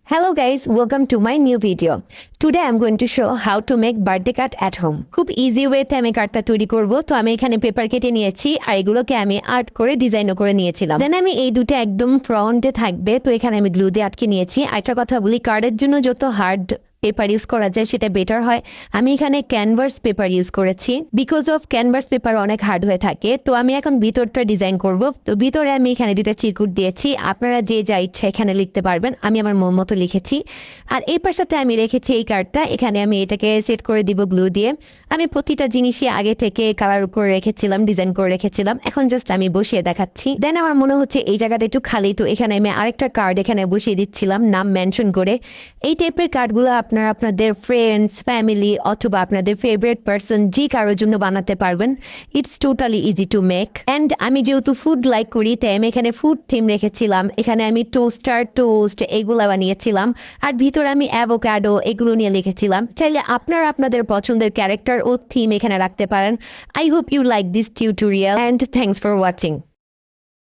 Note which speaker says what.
Speaker 1: Hello guys, welcome to my new video. Today I'm going to show how to make birthday card at home. খুব easy ওয়েতে আমি কার্ডটা তৈরি করব। তো আমি এখানে পেপার কেটে নিয়েছি আর এগুলোকে আমি আর্ট করে ডিজাইনও করে নিয়েছিলাম। দেন আমি এই দুটো একদম ফ্রন্টে থাকবে, তো এখানে আমি গ্লু দিয়ে আটকে নিয়েছি। আরেকটা কথা বলি, কার্ডের জন্য যত হার্ড পেপার ইউজ করা যায় সেটা বেটার হয়। আমি এখানে ক্যানভাস পেপার ইউজ করেছি, বিকজ অফ ক্যানভাস পেপার অনেক হার্ড হয়ে থাকে। তো আমি এখন ভিতরটা ডিজাইন করব। তো ভিতরে আমি এখানে দুটা চিরকুট দিয়েছি, আপনারা যে যা ইচ্ছা এখানে লিখতে পারবেন, আমি আমার মন মতো লিখেছি। আর এই পাশাতে আমি রেখেছি এই কার্ডটা, এখানে আমি এটাকে সেট করে দিব গ্লু দিয়ে। আমি প্রতিটা জিনিসই আগে থেকে কালার করে রেখেছিলাম, ডিজাইন করে রেখেছিলাম, এখন জাস্ট আমি বসিয়ে দেখাচ্ছি। দেন আমার মনে হচ্ছে এই জায়গাটা একটু খালি, তো এখানে আমি আরেকটা কার্ড এখানে বসিয়ে দিচ্ছিলাম নাম মেনশন করে। এই টাইপের কার্ডগুলো আপনারা আপনাদের ফ্রেন্ডস, ফ্যামিলি অথবা আপনাদের ফেভারিট পার্সন যে কারোর জন্য বানাতে পারবেন। It's totally easy to make. And আমি যেহেতু ফুড লাইক করি তাই আমি এখানে ফুড থিম রেখেছিলাম। এখানে আমি টোস্টার, টোস্ট এগুলো বানিয়েছিলাম। আর ভিতরে আমি অ্যাভোকাডো এগুলো নিয়ে লিখেছিলাম। চাইলে আপনারা আপনাদের পছন্দের ক্যারেক্টার ও থিম এখানে রাখতে পারেন। I hope you like this tutorial and thanks for watching.